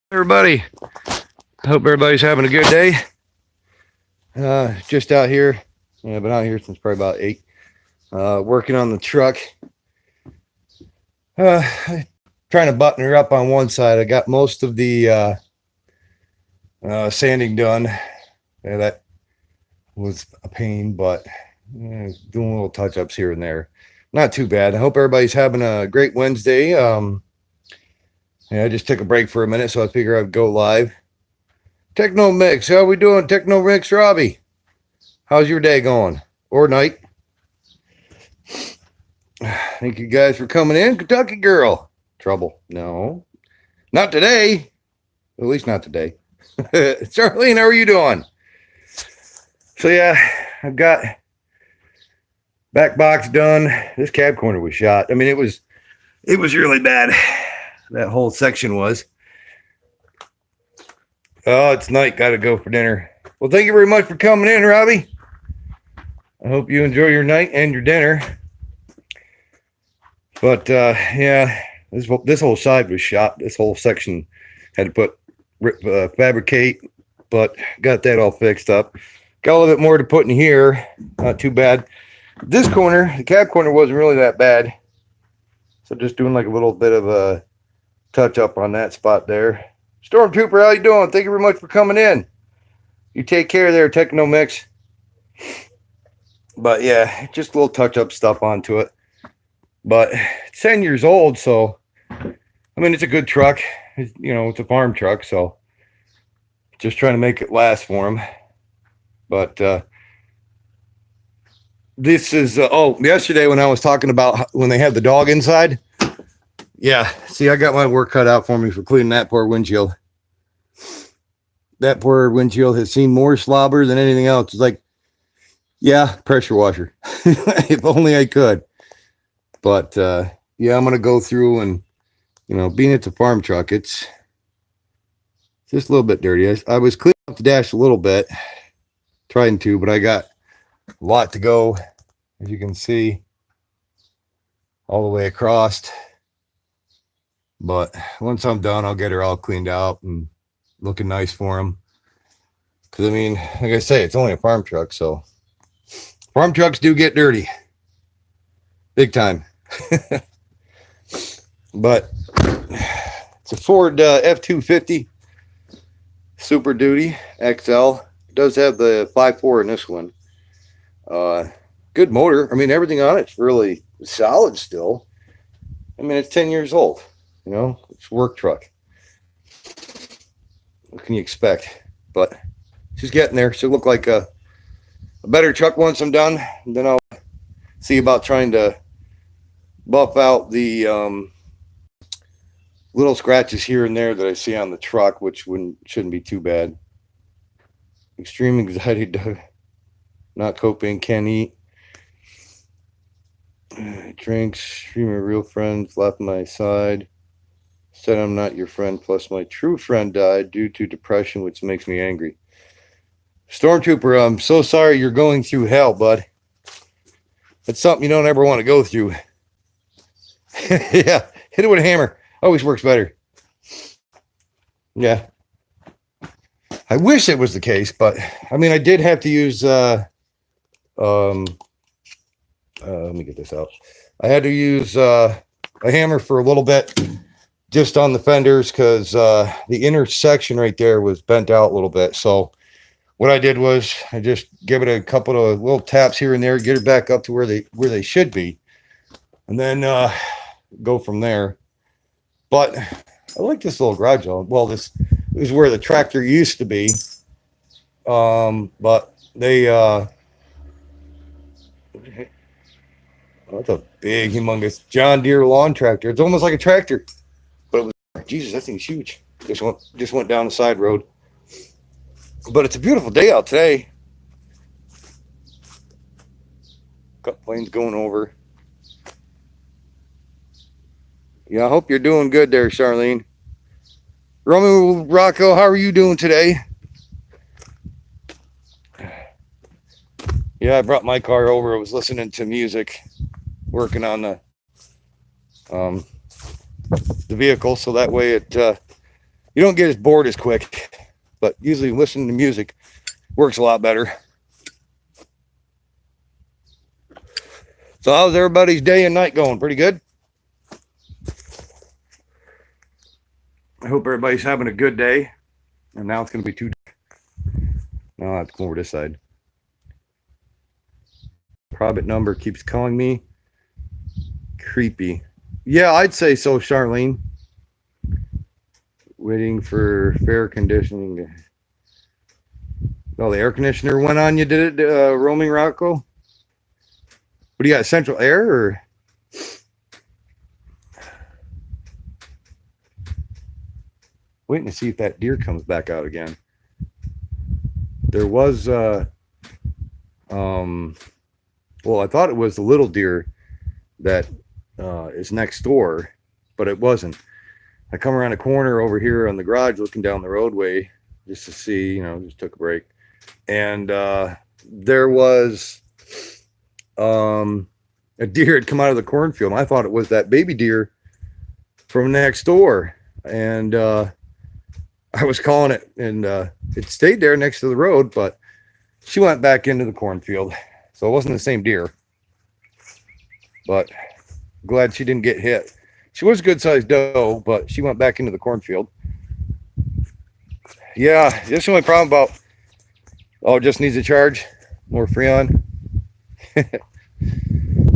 Everybody, I hope everybody's having a good day. Just out here. Yeah, I've been out here since probably about 8. Working on the truck. Uh, Trying to button her up on one side. I got most of the sanding done. Yeah, that was a pain, but doing little touch ups here and there. Not too bad. I hope everybody's having a great Wednesday. Yeah, I just took a break for a minute, so I figure I'd go live. Techno Mix, how we doing? Techno Mix, Robbie. How's your day going? Or night? Thank you guys for coming in. Kentucky girl. Trouble. No. Not today. At least not today. Charlene, how are you doing? So yeah, I've got back box done. This cab corner was shot. I mean, it was really bad. That whole section was. Oh, it's night. Got to go for dinner. Well, thank you very much for coming in, Robbie. I hope you enjoy your night and your dinner. But yeah, this whole side was shot. This whole section had to put fabricate, but got that all fixed up. Got a little bit more to put in here. Not too bad. This corner, the cab corner, wasn't really that bad. So just doing like a little bit of a touch up on that spot there. Stormtrooper, how you doing? Thank you very much for coming in. You take care there, Techno Mix. But yeah, just a little touch up stuff onto it. But it's 10 years old, so I mean, it's a good truck. It's a farm truck, so just trying to make it last for him. But this is yesterday when I was talking about when they had the dog inside. Yeah, see, I got my work cut out for me for cleaning that poor windshield. That poor windshield has seen more slobber than anything else. It's like, yeah, pressure washer. If only I could. But yeah, I'm gonna go through and being it's a farm truck, it's just a little bit dirty. I was cleaning up the dash a little bit, trying to, but I got a lot to go, as you can see, all the way across. But once I'm done, I'll get her all cleaned out and looking nice for them. Because I mean, like I say, it's only a farm truck, so farm trucks do get dirty, big time. But it's a Ford F-250 Super Duty XL. It does have the 5.4 in this one. Good motor. I mean, everything on it's really solid still. I mean, it's 10 years old. It's a work truck. What can you expect? But she's getting there. She'll look like a better truck once I'm done. And then I'll see about trying to buff out the little scratches here and there that I see on the truck, which shouldn't be too bad. Extreme anxiety, not coping, can't eat. Drinks, streamer, real friends left my side. Said I'm not your friend, plus my true friend died due to depression, which makes me angry. Stormtrooper, I'm so sorry you're going through hell, bud. It's something you don't ever want to go through. Yeah, hit it with a hammer. Always works better. Yeah. I wish it was the case, but I mean, I did have to use, let me get this out. I had to use a hammer for a little bit just on the fenders because the inner section right there was bent out a little bit. So what I did was I just give it a couple of little taps here and there, get it back up to where they should be, and then go from there. But I like this little garage. Well, this is where the tractor used to be, but they that's a big, humongous John Deere lawn tractor. It's almost like a tractor, but it was, Jesus, that thing's huge. Just went down the side road. But it's a beautiful day out today. Got planes going over. Yeah, I hope you're doing good there, Charlene. Romeo Rocco, how are you doing today? Yeah, I brought my car over. I was listening to music, working on the vehicle, so that way it you don't get as bored as quick, but usually listening to music works a lot better. So how's everybody's day and night going? Pretty good? I hope everybody's having a good day. And now it's going to be too. Now I have to come over this side. Private number keeps calling me. Creepy. Yeah, I'd say so, Charlene. Waiting for fair conditioning. Oh, the air conditioner went on. You did it, roaming Rocco? What do you got? Central air or? Waiting to see if that deer comes back out again. There was well, I thought it was the little deer that is next door, but it wasn't. I come around a corner over here on the garage looking down the roadway just to see, just took a break. And there was a deer had come out of the cornfield. And I thought it was that baby deer from next door. And I was calling it, and it stayed there next to the road, but she went back into the cornfield. So it wasn't the same deer. But glad she didn't get hit. She was a good sized doe, but she went back into the cornfield. Yeah, that's the only problem about, it just needs a charge. More Freon.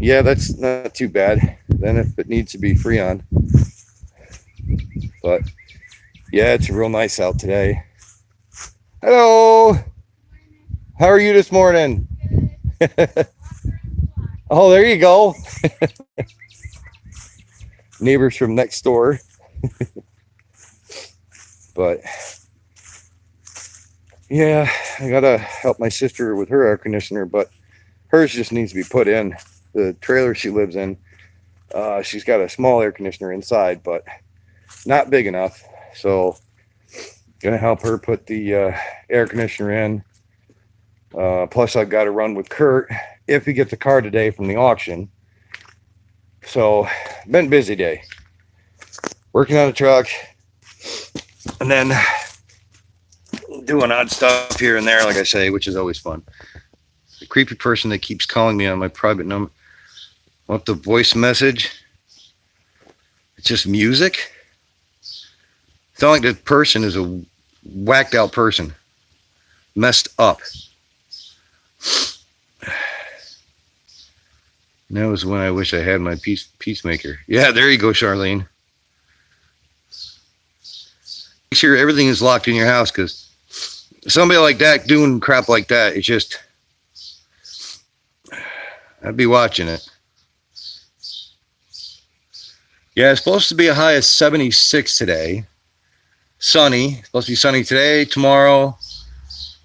Yeah, that's not too bad. Then if it needs to be Freon. But yeah, it's real nice out today. Hello. How are you this morning? Oh, there you go. Neighbors from next door. But yeah, I gotta help my sister with her air conditioner, but hers just needs to be put in. The trailer she lives in, she's got a small air conditioner inside, but not big enough. So gonna help her put the air conditioner in. Plus I've got to run with Kurt if he gets a car today from the auction. So been a busy day. Working on a truck and then doing odd stuff here and there, like I say, which is always fun. The creepy person that keeps calling me on my private number. Want the voice message? It's just music. It's not like this person is a whacked out person. Messed up. That was when I wish I had my peacemaker. Yeah, there you go, Charlene. Make sure everything is locked in your house, because somebody like that doing crap like that, it's just, I'd be watching it. Yeah, it's supposed to be a high of 76 today. Sunny. It's supposed to be sunny today, tomorrow,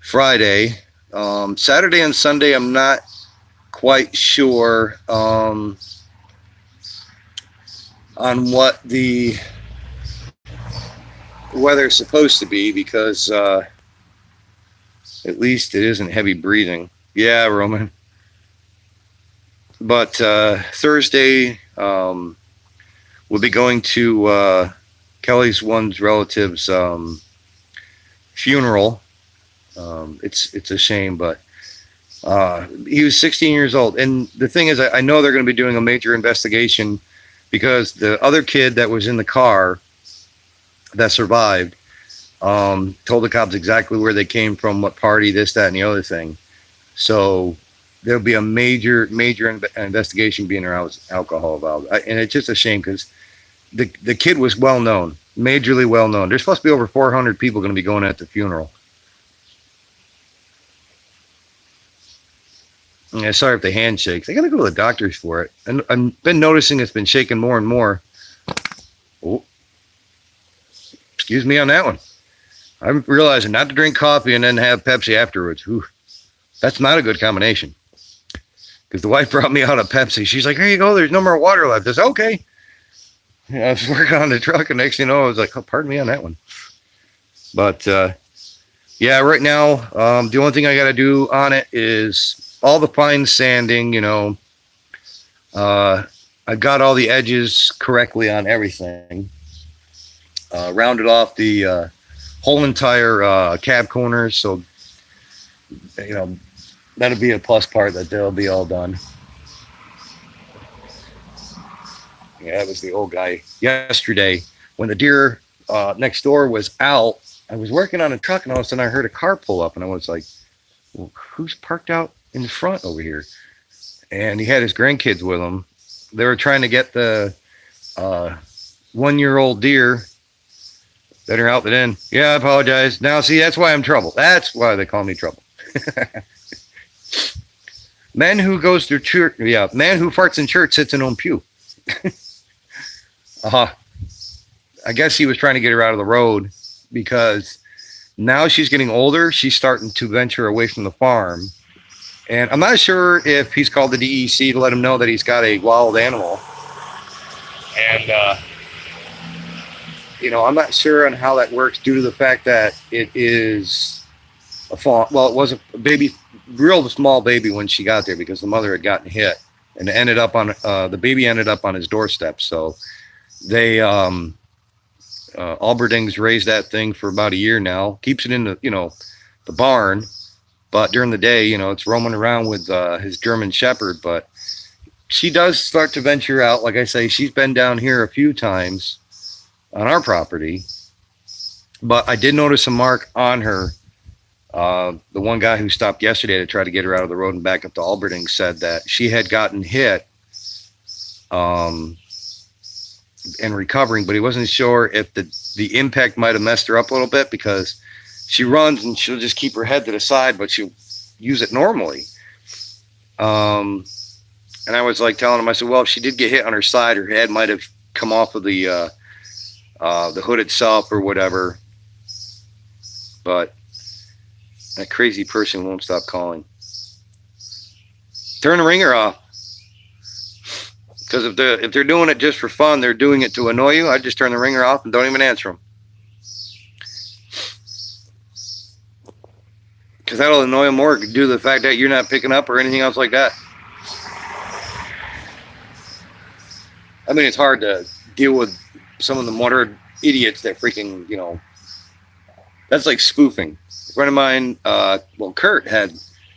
Friday. Saturday and Sunday, I'm not quite sure on what the weather is supposed to be, because at least it isn't heavy breathing. Yeah, Roman. But Thursday, we'll be going to Kelly's one's relative's funeral. It's a shame, but he was 16 years old. And the thing is, I know they're going to be doing a major investigation, because the other kid that was in the car that survived told the cops exactly where they came from, what party, this, that, and the other thing. So there'll be a major investigation being around alcohol involved. And it's just a shame, because the kid was well known, majorly well known. There's supposed to be over 400 people going to be going at the funeral. Yeah, sorry if the hand shakes. I got to go to the doctors for it. And I've been noticing it's been shaking more and more. Oh, excuse me on that one. I'm realizing not to drink coffee and then have Pepsi afterwards. Ooh, that's not a good combination. Because the wife brought me out a Pepsi. She's like, here you go. There's no more water left. I said, okay. Yeah, I was working on the truck, and next thing you know, I was like, oh, pardon me on that one. But, yeah, right now, the only thing I got to do on it is all the fine sanding, I got all the edges correctly on everything. rounded off the whole entire cab corners. So, you know, that'll be a plus part that they'll be all done. Yeah, that was the old guy yesterday when the deer next door was out. I was working on a truck, and all of a sudden I heard a car pull up, and I was like, well, "Who's parked out in the front over here?" And he had his grandkids with him. They were trying to get the 1-year-old deer that are out in. Yeah, I apologize. Now, see, that's why I'm trouble. That's why they call me trouble. Man who goes to church, yeah, man who farts in church sits in own pew. I guess he was trying to get her out of the road because now she's getting older. She's starting to venture away from the farm. And I'm not sure if he's called the DEC to let him know that he's got a wild animal. And, you know, I'm not sure on how that works due to the fact that it is a fawn. Well, it was a baby, real small baby when she got there because the mother had gotten hit and ended up on, the baby ended up on his doorstep. So they, Alberding's raised that thing for about a year now, keeps it in the, you know, the barn. But during the day, you know, it's roaming around with his German Shepherd. But she does start to venture out. Like I say, she's been down here a few times on our property. But I did notice a mark on her. The one guy who stopped yesterday to try to get her out of the road and back up to Alberding said that she had gotten hit and recovering, but he wasn't sure if the impact might have messed her up a little bit because she runs and she'll just keep her head to the side, but she'll use it normally. And I was like telling him, I said, well, if she did get hit on her side, her head might have come off of the hood itself or whatever. But that crazy person won't stop calling. Turn the ringer off. Because if they're doing it just for fun, they're doing it to annoy you, I just turn the ringer off and don't even answer them. Because that'll annoy them more due to the fact that you're not picking up or anything else like that. I mean, it's hard to deal with some of the modern idiots that freaking, you know, that's like spoofing. A friend of mine, well, Kurt had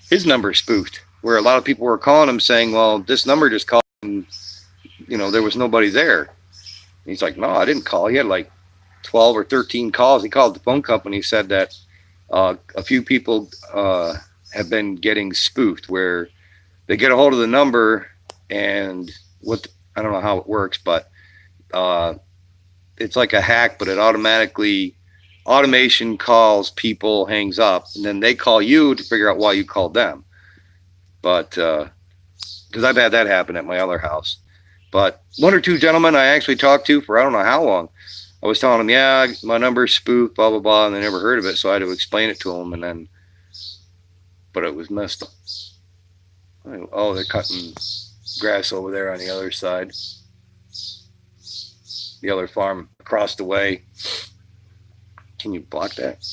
his number spoofed, where a lot of people were calling him saying, well, this number just called and, you know, there was nobody there. And he's like, no, I didn't call. He had like 12 or 13 calls. He called the phone company, said that a few people have been getting spoofed where they get a hold of the number and I don't know how it works, but it's like a hack, but it automation calls people, hangs up, and then they call you to figure out why you called them. But because I've had that happen at my other house. But one or two gentlemen I actually talked to for I don't know how long. I was telling them, yeah, my number's spoofed, blah, blah, blah, and they never heard of it, so I had to explain it to them, and then, but it was messed up. Oh, they're cutting grass over there on the other side. The other farm across the way. Can you block that?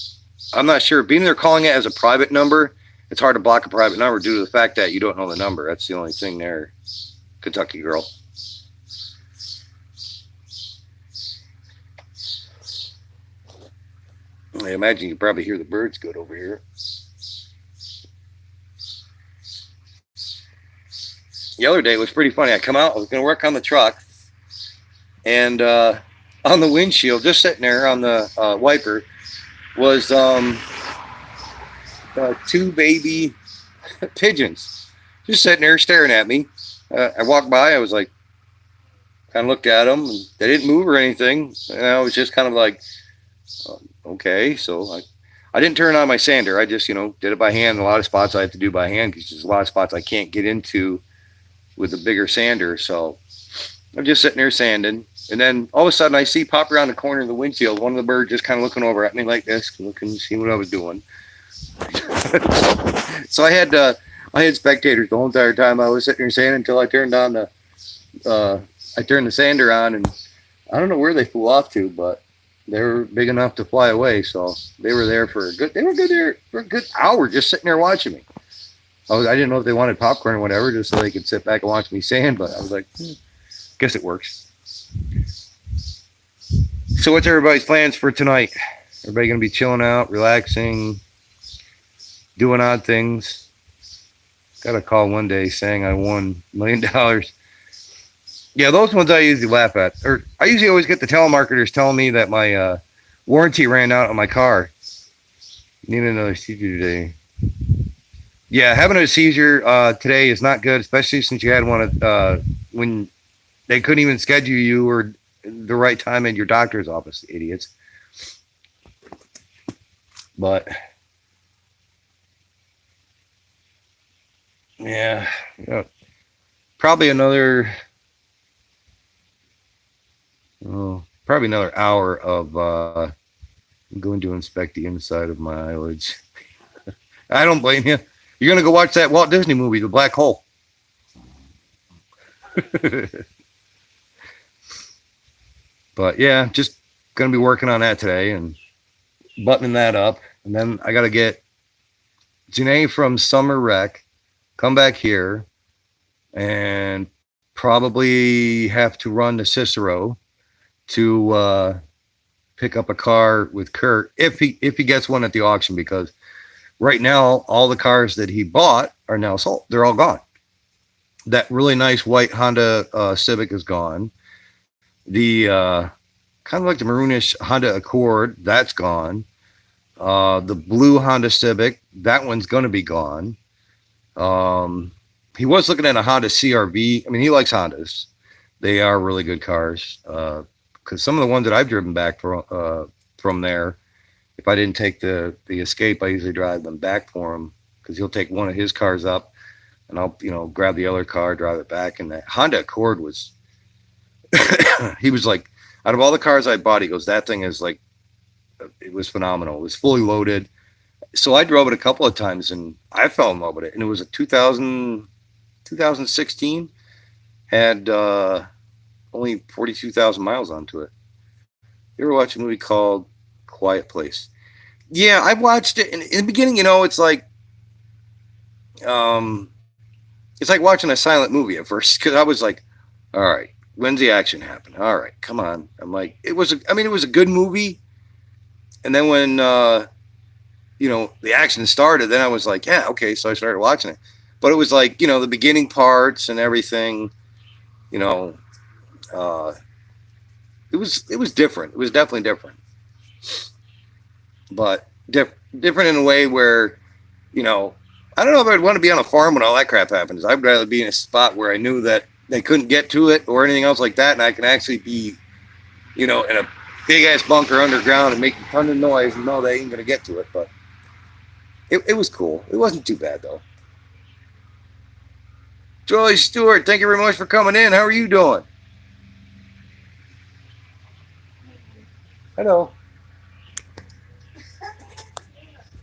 I'm not sure. Being they're calling it as a private number, it's hard to block a private number due to the fact that you don't know the number. That's the only thing there, Kentucky girl. I imagine you probably hear the birds good over here. The other day was pretty funny. I come out, I was going to work on the truck, and on the windshield, just sitting there on the wiper, was two baby pigeons just sitting there staring at me. I walked by, I was like, kind of looked at them, and they didn't move or anything. And I was just kind of like, okay. So I didn't turn on my sander. I just, you know, did it by hand. A lot of spots I have to do by hand because there's a lot of spots I can't get into with a bigger sander. So I'm just sitting there sanding. And then all of a sudden I see pop around the corner of the windshield, one of the birds just kind of looking over at me like this, looking to see what I was doing. So I had spectators the whole entire time I was sitting there sanding until I turned on I turned the sander on, and I don't know where they flew off to, but they were big enough to fly away. So they were there for a good hour just sitting there watching me. I didn't know if they wanted popcorn or whatever, just so they could sit back and watch me sand, but I was like, guess it works. So what's everybody's plans for tonight? Everybody gonna be chilling out, relaxing, doing odd things. Got a call one day saying I won $1 million. Yeah, those ones I usually laugh at. Or I usually always get the telemarketers telling me that my warranty ran out on my car. Need another seizure today. Yeah, having a seizure today is not good, especially since you had one when they couldn't even schedule you or the right time in your doctor's office, idiots. But yeah, probably another probably another hour of going to inspect the inside of my eyelids. I don't blame you. You're gonna go watch that Walt Disney movie, The Black Hole. But yeah, just gonna be working on that today and buttoning that up. And then I gotta get Janae from Summer Rec, come back here, and probably have to run to Cicero to pick up a car with Kurt if he gets one at the auction, because right now all the cars that he bought are now sold. They're all gone. That really nice white Honda Civic is gone. The kind of like the maroonish Honda Accord, that's gone. The blue Honda Civic, that one's going to be gone. He was looking at a Honda CRV. I mean, he likes Hondas. They are really good cars. Because some of the ones that I've driven back from there, if I didn't take the Escape, I usually drive them back for him, because he'll take one of his cars up, and I'll grab the other car, drive it back. And that Honda Accord was, he was like, out of all the cars I bought, he goes, that thing is like, it was phenomenal. It was fully loaded. So I drove it a couple of times and I fell in love with it. And it was a 2016, had only 42,000 miles onto it. You ever watch a movie called Quiet Place? Yeah, I watched it. And in the beginning, it's like watching a silent movie at first, because I was like, all right, when's the action happen? All right, come on. I'm like, it was a good movie. And then when the action started, then I was like, yeah, okay. So I started watching it, but it was like, the beginning parts and everything, it was different. It was definitely different, but different in a way where, I don't know if I'd want to be on a farm when all that crap happens. I'd rather be in a spot where I knew that they couldn't get to it or anything else like that, and I can actually be, in a big ass bunker underground and make a ton of noise and know they ain't gonna get to it. But it was cool. It wasn't too bad though. Joey Stewart, thank you very much for coming in. How are you doing? Hello.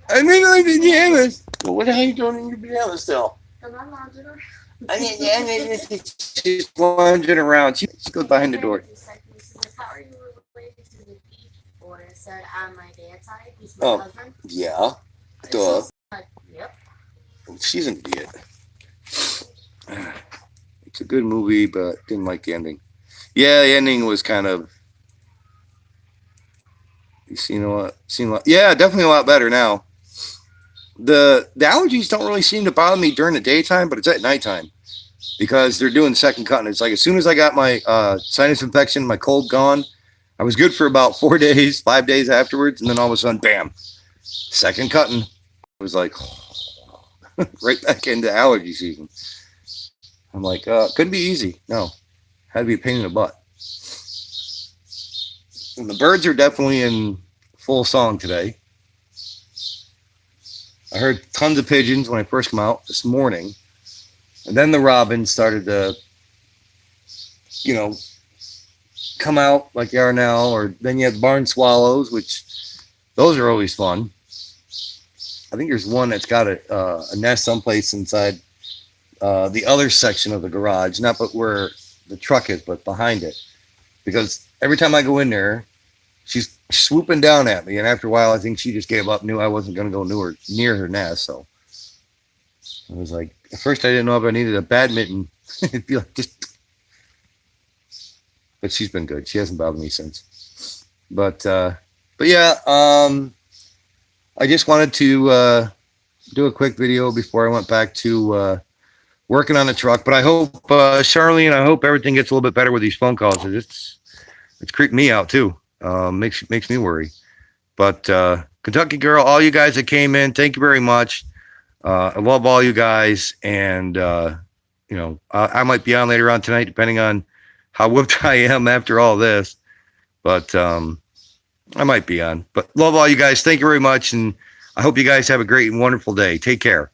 I'm in my pajamas. Well, what the hell are you doing in your pajamas still? She's lounging around. She goes behind the door. How are you related to the beef boy? I said, on my dad's side, he's my husband. Yeah. Duh. Yep. She's an idiot. It's a good movie, but didn't like the ending. Yeah, the ending was kind of. You seen a lot? Yeah, definitely a lot better now. The allergies don't really seem to bother me during the daytime, but it's at nighttime, because they're doing second cutting. It's like as soon as I got my sinus infection, my cold gone, I was good for about 4 days, 5 days afterwards, and then all of a sudden, bam, second cutting. It was like right back into allergy season. I'm like, couldn't be easy. No, had to be a pain in the butt. And the birds are definitely in full song today. I heard tons of pigeons when I first came out this morning. And then the robins started to, come out like they are now. Or then you have barn swallows, which those are always fun. I think there's one that's got a nest someplace inside the other section of the garage, not but where the truck is, but behind it. Because every time I go in there, she's swooping down at me, and after a while, I think she just gave up, knew I wasn't going to go near her nest. So I was like, at first I didn't know if I needed a badminton. It'd be like just, but she's been good. She hasn't bothered me since. But yeah, I just wanted to do a quick video before I went back to working on the truck. But I hope Charlene, I hope everything gets a little bit better with these phone calls. It's creeping me out too. Makes me worry. But Kentucky Girl, all you guys that came in, thank you very much. I love all you guys, and you know, I might be on later on tonight, depending on how whooped I am after all this. But I might be on. But love all you guys. Thank you very much, and I hope you guys have a great and wonderful day. Take care.